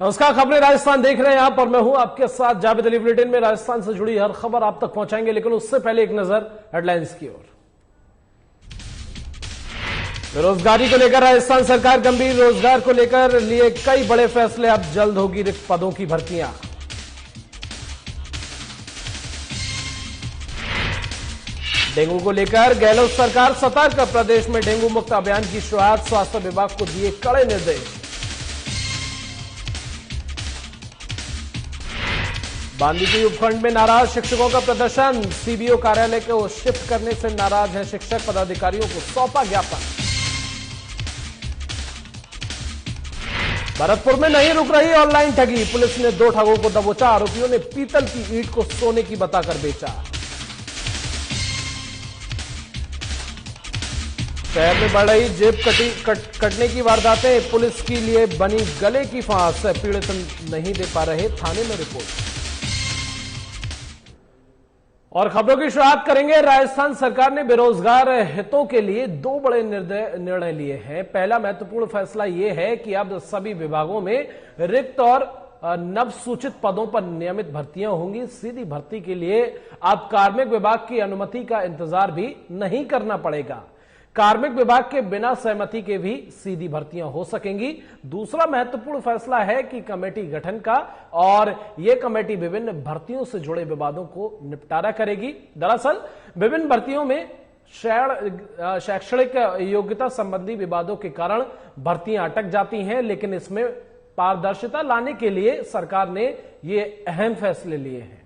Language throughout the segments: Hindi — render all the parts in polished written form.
नमस्कार, खबरें राजस्थान देख रहे हैं आप और मैं हूं आपके साथ जावेद अली। बुलेटिन में राजस्थान से जुड़ी हर खबर आप तक पहुंचाएंगे, लेकिन उससे पहले एक नजर हेडलाइंस की ओर। बेरोजगारी को लेकर राजस्थान सरकार गंभीर, रोजगार को लेकर लिए कई बड़े फैसले, अब जल्द होगी रिक्त पदों की भर्तियां। डेंगू को लेकर गहलोत सरकार सतर्क, प्रदेश में डेंगू मुक्त अभियान की शुरुआत, स्वास्थ्य विभाग को दिए कड़े निर्देश। बांदीकुई उपखंड में नाराज शिक्षकों का प्रदर्शन, सीबीओ कार्यालय को शिफ्ट करने से नाराज हैं शिक्षक, पदाधिकारियों को सौंपा ज्ञापन। भरतपुर में नहीं रुक रही ऑनलाइन ठगी, पुलिस ने 2 ठगों को दबोचा, आरोपियों ने पीतल की ईंट को सोने की बताकर बेचा। शहर में बढ़ रही जेब कटने की वारदातें, पुलिस के लिए बनी गले की फांस, पीड़ित नहीं दे पा रहे थाने में रिपोर्ट। और खबरों की शुरुआत करेंगे। राजस्थान सरकार ने बेरोजगार हितों के लिए 2 बड़े निर्णय लिए हैं। पहला महत्वपूर्ण फैसला यह है कि अब सभी विभागों में रिक्त और नव सूचित पदों पर नियमित भर्तियां होंगी। सीधी भर्ती के लिए अब कार्मिक विभाग की अनुमति का इंतजार भी नहीं करना पड़ेगा। कार्मिक विभाग के बिना सहमति के भी सीधी भर्तियां हो सकेंगी। दूसरा महत्वपूर्ण फैसला है कि कमेटी गठन का, और यह कमेटी विभिन्न भर्तियों से जुड़े विवादों को निपटारा करेगी। दरअसल विभिन्न भर्तियों में शैक्षणिक योग्यता संबंधी विवादों के कारण भर्तियां अटक जाती हैं, लेकिन इसमें पारदर्शिता लाने के लिए सरकार ने ये अहम फैसले लिए हैं।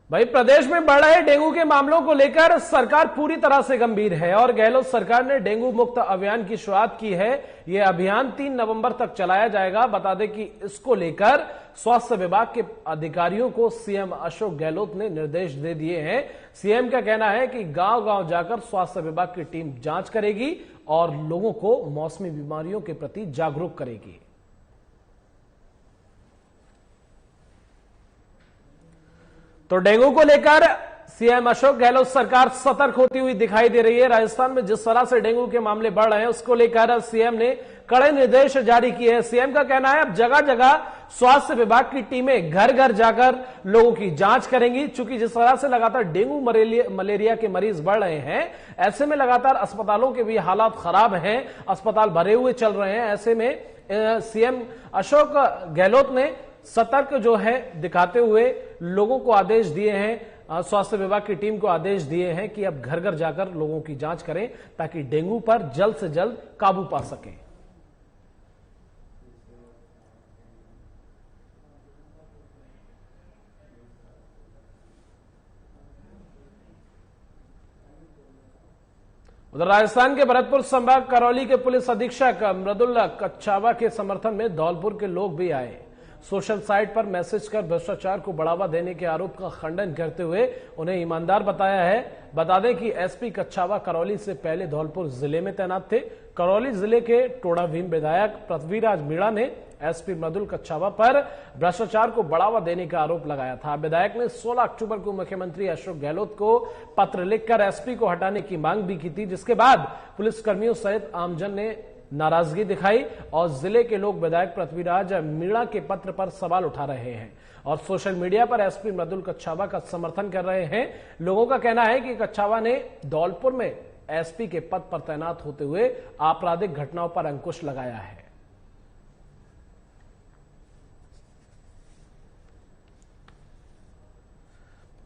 भाई, प्रदेश में बढ़ रहे डेंगू के मामलों को लेकर सरकार पूरी तरह से गंभीर है और गहलोत सरकार ने डेंगू मुक्त अभियान की शुरुआत की है। यह अभियान 3 नवंबर तक चलाया जाएगा। बता दें कि इसको लेकर स्वास्थ्य विभाग के अधिकारियों को सीएम अशोक गहलोत ने निर्देश दे दिए हैं। सीएम का कहना है कि गांव-गांव जाकर स्वास्थ्य विभाग की टीम जांच करेगी और लोगों को मौसमी बीमारियों के प्रति जागरूक करेगी। तो डेंगू को लेकर सीएम अशोक गहलोत सरकार सतर्क होती हुई दिखाई दे रही है। राजस्थान में जिस तरह से डेंगू के मामले बढ़ रहे हैं, उसको लेकर सीएम ने कड़े निर्देश जारी किए हैं। सीएम का कहना है अब जगह जगह स्वास्थ्य विभाग की टीमें घर घर जाकर लोगों की जांच करेंगी। चूंकि जिस तरह से लगातार डेंगू मलेरिया के मरीज बढ़ रहे हैं, ऐसे में लगातार अस्पतालों के भी हालात खराब हैं, अस्पताल भरे हुए चल रहे हैं। ऐसे में सीएम अशोक गहलोत ने सतर्क जो है दिखाते हुए लोगों को आदेश दिए हैं, स्वास्थ्य विभाग की टीम को आदेश दिए हैं कि अब घर घर जाकर लोगों की जांच करें ताकि डेंगू पर जल्द से जल्द काबू पा सकें। उधर राजस्थान के भरतपुर संभाग करौली के पुलिस अधीक्षक मृदुल कच्छावा के समर्थन में धौलपुर के लोग भी आए। सोशल साइट पर मैसेज कर भ्रष्टाचार को बढ़ावा देने के आरोप का खंडन करते हुए उन्हें ईमानदार बताया है। बता दें कि एसपी कच्छावा करौली से पहले धौलपुर जिले में तैनात थे। करौली जिले के टोडा भीम विधायक पृथ्वीराज मीणा ने एसपी मृदुल कच्छावा पर भ्रष्टाचार को बढ़ावा देने का आरोप लगाया था। विधायक ने 16 अक्टूबर को मुख्यमंत्री अशोक गहलोत को पत्र लिखकर एसपी को हटाने की मांग भी की थी, जिसके बाद पुलिसकर्मियों सहित आमजन ने नाराजगी दिखाई और जिले के लोग विधायक पृथ्वीराज मीणा के पत्र पर सवाल उठा रहे हैं और सोशल मीडिया पर एसपी मृदुल कच्छावा का समर्थन कर रहे हैं। लोगों का कहना है कि कच्छावा ने धौलपुर में एसपी के पद पर तैनात होते हुए आपराधिक घटनाओं पर अंकुश लगाया है।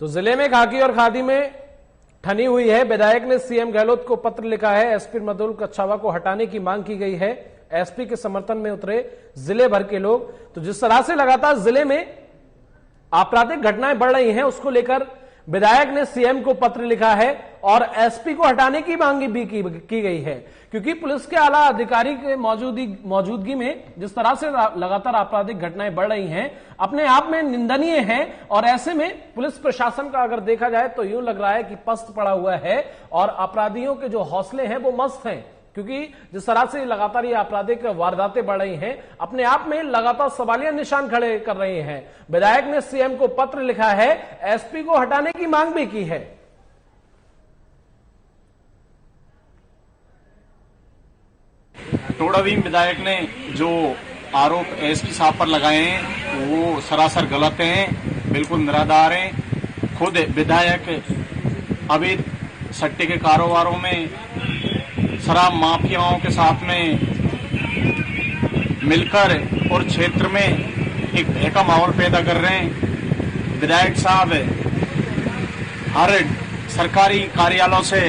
तो जिले में खाकी और खादी में ठनी हुई है। विधायक ने सीएम गहलोत को पत्र लिखा है। एसपी मृदुल कच्छावा को हटाने की मांग की गई है। एसपी के समर्थन में उतरे जिले भर के लोग। तो जिस तरह से लगातार जिले में आपराधिक घटनाएं बढ़ रही हैं, उसको लेकर विधायक ने सीएम को पत्र लिखा है और एसपी को हटाने की मांग भी की गई है, क्योंकि पुलिस के आला अधिकारी के मौजूदगी में जिस तरह से लगातार आपराधिक घटनाएं बढ़ रही हैं, अपने आप में निंदनीय हैं। और ऐसे में पुलिस प्रशासन का अगर देखा जाए तो यूं लग रहा है कि पस्त पड़ा हुआ है और अपराधियों के जो हौसले हैं वो मस्त हैं। क्योंकि जिस तरह से लगातार ये आपराधिक वारदातें बढ़ रही हैं, अपने आप में लगातार सवालिया निशान खड़े कर रहे हैं। विधायक ने सीएम को पत्र लिखा है, एसपी को हटाने की मांग भी की है। टोडाभीम विधायक ने जो आरोप एसपी साहब पर लगाए हैं वो सरासर गलत हैं, बिल्कुल निराधार हैं। खुद विधायक अवैध सट्टे के कारोबारों में, शराब माफियाओं के साथ में मिलकर और क्षेत्र में एक भय का माहौल पैदा कर रहे हैं। विधायक साहब हर सरकारी कार्यालयों से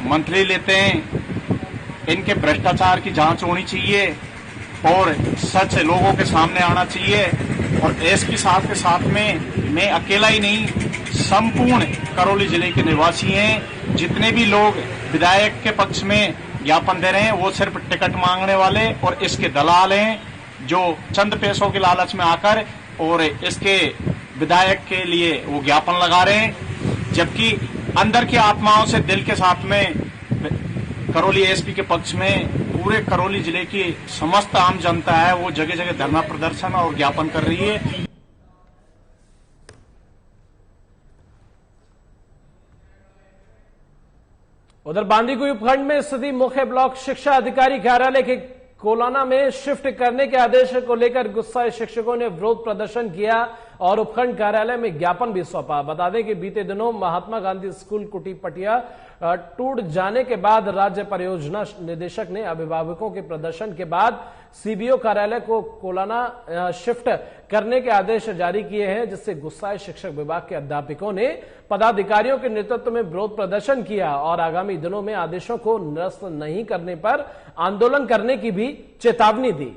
मंथली लेते हैं। इनके भ्रष्टाचार की जांच होनी चाहिए और सच लोगों के सामने आना चाहिए। और एसपी साहब के साथ में मैं अकेला ही नहीं, संपूर्ण करौली जिले के निवासी हैं। जितने भी लोग विधायक के पक्ष में ज्ञापन दे रहे हैं वो सिर्फ टिकट मांगने वाले और इसके दलाल हैं, जो चंद पैसों के लालच में आकर और इसके विधायक के लिए वो ज्ञापन लगा रहे हैं। जबकि अंदर की आत्माओं से दिल के साथ में करौली एसपी के पक्ष में पूरे करौली जिले की समस्त आम जनता है, वो जगह जगह धरना प्रदर्शन और ज्ञापन कर रही है। उधर बांदीकुई उपखंड में स्थिति मुख्य ब्लॉक शिक्षा अधिकारी कार्यालय के कोलाना में शिफ्ट करने के आदेश को लेकर गुस्साए शिक्षकों ने विरोध प्रदर्शन किया और उपखंड कार्यालय में ज्ञापन भी सौंपा। बता दें कि बीते दिनों महात्मा गांधी स्कूल कुटी पटिया टूट जाने के बाद राज्य परियोजना निदेशक ने अभिभावकों के प्रदर्शन के बाद सीबीओ कार्यालय को कोलाना शिफ्ट करने के आदेश जारी किए हैं, जिससे गुस्साए शिक्षक विभाग के अध्यापकों ने पदाधिकारियों के नेतृत्व में विरोध प्रदर्शन किया और आगामी दिनों में आदेशों को निरस्त नहीं करने पर आंदोलन करने की भी चेतावनी दी।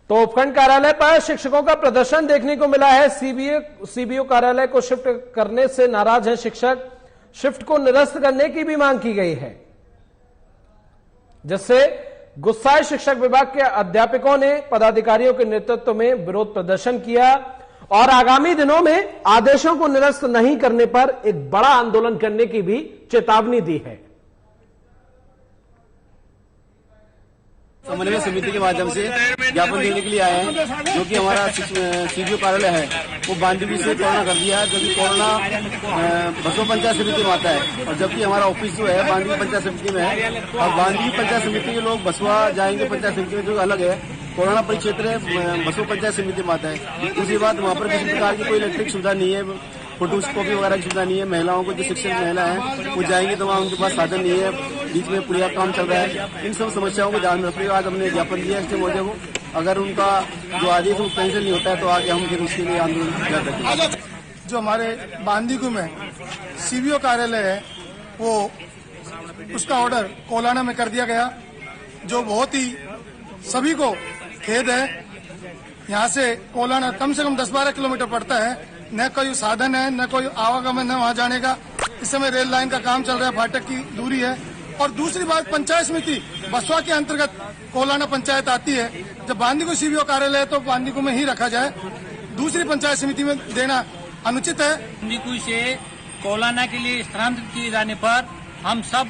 तो उपखंड कार्यालय पर शिक्षकों का प्रदर्शन देखने को मिला है। सीबीओ कार्यालय को शिफ्ट करने से नाराज हैं शिक्षक। शिफ्ट को निरस्त करने की भी मांग की गई है, जिससे गुस्साए शिक्षक विभाग के अध्यापकों ने पदाधिकारियों के नेतृत्व में विरोध प्रदर्शन किया और आगामी दिनों में आदेशों को निरस्त नहीं करने पर एक बड़ा आंदोलन करने की भी चेतावनी दी है। समन्वय समिति के माध्यम से ज्ञापन देने के लिए आए हैं, जो कि हमारा सीबीओ कार्यालय है वो बांदीकुई से कोरोना कर दिया है, जबकि कोरोना बसवा पंचायत समिति में आता है और जबकि हमारा ऑफिस जो है बांदीकुई पंचायत समिति में है। और बांदीकुई पंचायत समिति के लोग बसवा जाएंगे पंचायत समिति में, जो अलग है। कोरोना परिक्षेत्र बसवा पंचायत समिति में आता है। दूसरी बात, वहाँ पर किसी प्रकार की कोई इलेक्ट्रिक सुविधा नहीं है, फोटोकॉपी वगैरह की सुविधा नहीं है। महिलाओं को जो शिक्षित महिला है वो जाएंगी तो वहाँ उनके पास साधन नहीं है, बीच में पुलिया काम चल रहा है। इन सब समस्याओं को ध्यान में रखते हुए आज हमने ज्ञापन दिया है महोदय को। अगर उनका जो आदेश वो कैंसिल नहीं होता है तो आगे हम फिर उसके लिए आंदोलन कर रखेंगे। जो हमारे बांदीकुई में सीबीओ कार्यालय है वो उसका ऑर्डर कोलाना में कर दिया गया, जो बहुत ही सभी को खेद है। यहाँ से कोलाना कम से कम 10-12 किलोमीटर पड़ता है, न कोई साधन है, न कोई आवागमन है वहाँ जाने का। इस समय रेल लाइन का काम चल रहा है, फाटक की दूरी है। और दूसरी बात, पंचायत समिति बसवा के अंतर्गत कोलाना पंचायत आती है। जब बांदीकुई सीबीओ कार्यालय है तो बांदीकुई में ही रखा जाए, दूसरी पंचायत समिति में देना अनुचित है। बांदीकुई से कोलाना के लिए स्थानांतरित किए जाने पर हम सब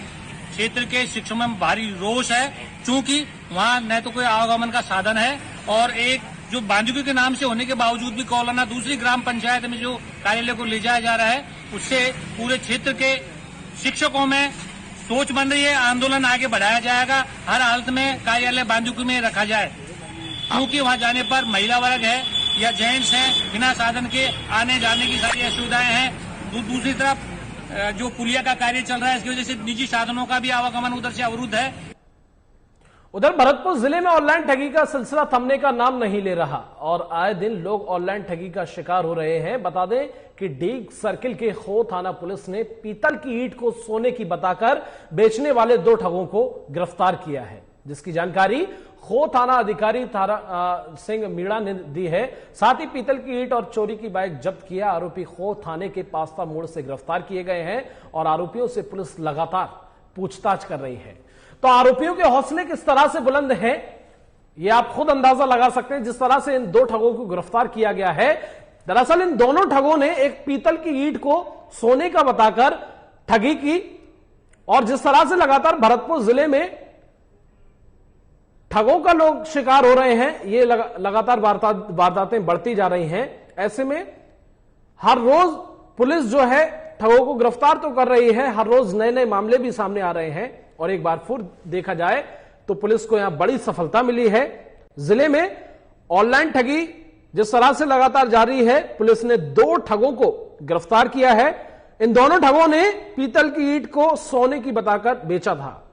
क्षेत्र के शिक्षकों में भारी रोष है, क्योंकि वहाँ न तो कोई आवागमन का साधन है और एक जो बांदीकुई के नाम से होने के बावजूद भी कोलाना दूसरी ग्राम पंचायत में जो कार्यालय को ले जाया जा रहा है, उससे पूरे क्षेत्र के शिक्षकों में सोच बन रही है। आंदोलन आगे बढ़ाया जाएगा, हर हालत में कार्यालय बांदीकुई में रखा जाए, क्योंकि वहां जाने पर महिला वर्ग है या जेंट्स हैं, बिना साधन के आने जाने की सारी असुविधाएं हैं। दूसरी तरफ जो पुलिया का कार्य चल रहा है, इसकी वजह से निजी साधनों का भी आवागमन उधर से अवरुद्ध है। उधर भरतपुर जिले में ऑनलाइन ठगी का सिलसिला थमने का नाम नहीं ले रहा और आए दिन लोग ऑनलाइन ठगी का शिकार हो रहे हैं। बता दें कि डीग सर्किल के खो थाना पुलिस ने पीतल की ईंट को सोने की बताकर बेचने वाले 2 ठगों को गिरफ्तार किया है, जिसकी जानकारी खो थाना अधिकारी तारा सिंह मीणा ने दी है। साथ ही पीतल की ईंट और चोरी की बाइक जब्त किया। आरोपी खो थाने के पास्ता मोड़ से गिरफ्तार किए गए हैं और आरोपियों से पुलिस लगातार पूछताछ कर रही है। तो आरोपियों के हौसले किस तरह से बुलंद हैं, ये आप खुद अंदाजा लगा सकते हैं। जिस तरह से इन 2 ठगों को गिरफ्तार किया गया है, दरअसल इन दोनों ठगों ने एक पीतल की ईंट को सोने का बताकर ठगी की। और जिस तरह से लगातार भरतपुर जिले में ठगों का लोग शिकार हो रहे हैं, ये लगातार वारदातें बढ़ती जा रही हैं। ऐसे में हर रोज पुलिस जो है ठगों को गिरफ्तार तो कर रही है, हर रोज नए नए मामले भी सामने आ रहे हैं। और एक बार फिर देखा जाए तो पुलिस को यहां बड़ी सफलता मिली है। जिले में ऑनलाइन ठगी जिस तरह से लगातार जारी है, पुलिस ने 2 ठगों को गिरफ्तार किया है। इन दोनों ठगों ने पीतल की ईंट को सोने की बताकर बेचा था।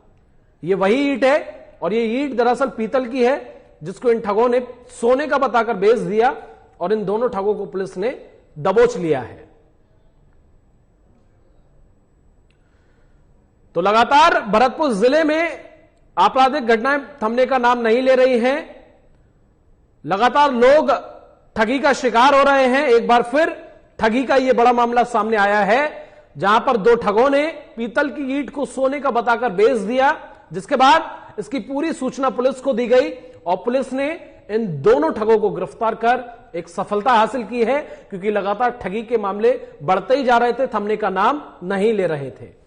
यह वही ईंट है और यह ईंट दरअसल पीतल की है, जिसको इन ठगों ने सोने का बताकर बेच दिया और इन दोनों ठगों को पुलिस ने दबोच लिया है। तो लगातार भरतपुर जिले में आपराधिक घटनाएं थमने का नाम नहीं ले रही हैं। लगातार लोग ठगी का शिकार हो रहे हैं। एक बार फिर ठगी का यह बड़ा मामला सामने आया है, जहां पर 2 ठगों ने पीतल की ईंट को सोने का बताकर बेच दिया, जिसके बाद इसकी पूरी सूचना पुलिस को दी गई और पुलिस ने इन दोनों ठगों को गिरफ्तार कर एक सफलता हासिल की है, क्योंकि लगातार ठगी के मामले बढ़ते ही जा रहे थे, थमने का नाम नहीं ले रहे थे।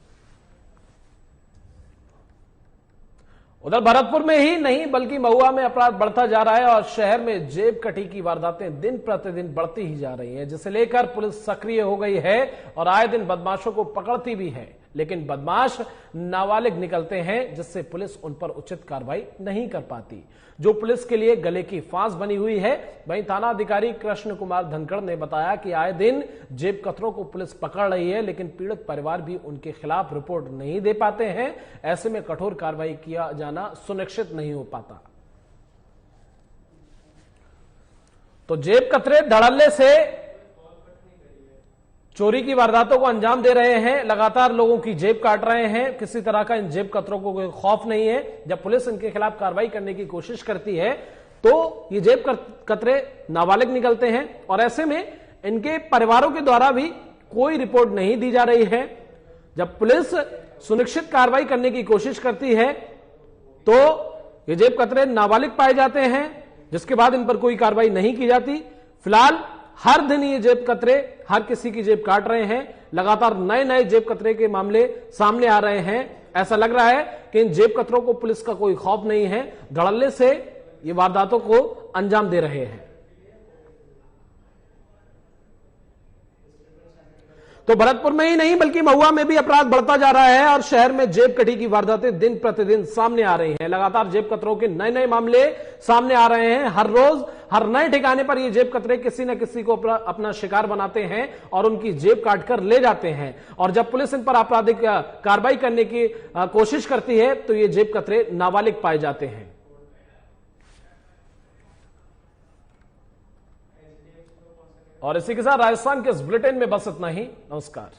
उधर भरतपुर में ही नहीं बल्कि महुआ में अपराध बढ़ता जा रहा है और शहर में जेब कटी की वारदातें दिन प्रतिदिन बढ़ती ही जा रही हैं, जिसे लेकर पुलिस सक्रिय हो गई है और आए दिन बदमाशों को पकड़ती भी है। लेकिन बदमाश नाबालिग निकलते हैं, जिससे पुलिस उन पर उचित कार्रवाई नहीं कर पाती, जो पुलिस के लिए गले की फांस बनी हुई है। वहीं थाना अधिकारी कृष्ण कुमार धनखड़ ने बताया कि आए दिन जेब कतरों को पुलिस पकड़ रही है, लेकिन पीड़ित परिवार भी उनके खिलाफ रिपोर्ट नहीं दे पाते हैं। ऐसे में कठोर कार्रवाई किया जाना सुनिश्चित नहीं हो पाता। तो जेब कतरे धड़ल्ले से चोरी की वारदातों को अंजाम दे रहे हैं, लगातार लोगों की जेब काट रहे हैं। किसी तरह का इन जेब कतरों को कोई खौफ नहीं है। जब पुलिस इनके खिलाफ कार्रवाई करने की कोशिश करती है तो ये जेब कतरे नाबालिग निकलते हैं और ऐसे में इनके परिवारों के द्वारा भी कोई रिपोर्ट नहीं दी जा रही है। जब पुलिस सुनिश्चित कार्रवाई करने की कोशिश करती है तो ये जेब कतरे नाबालिग पाए जाते हैं, जिसके बाद इन पर कोई कार्रवाई नहीं की जाती। फिलहाल हर दिन ये जेब कतरे हर किसी की जेब काट रहे हैं। लगातार नए नए जेब कतरे के मामले सामने आ रहे हैं। ऐसा लग रहा है कि इन जेब कतरों को पुलिस का कोई खौफ नहीं है, धड़ल्ले से ये वारदातों को अंजाम दे रहे हैं। तो भरतपुर में ही नहीं बल्कि महुआ में भी अपराध बढ़ता जा रहा है और शहर में जेब कटी की वारदातें दिन प्रतिदिन सामने आ रही हैं। लगातार जेब कतरों के नए नए मामले सामने आ रहे हैं। हर रोज हर नए ठिकाने पर ये जेब कतरे किसी न किसी को अपना शिकार बनाते हैं और उनकी जेब काटकर ले जाते हैं। और जब पुलिस इन पर आपराधिक कार्रवाई करने की कोशिश करती है तो ये जेब कतरे नाबालिग पाए जाते हैं। और इसी के साथ राजस्थान के इस बुलेटिन में बस इतना ही। नमस्कार।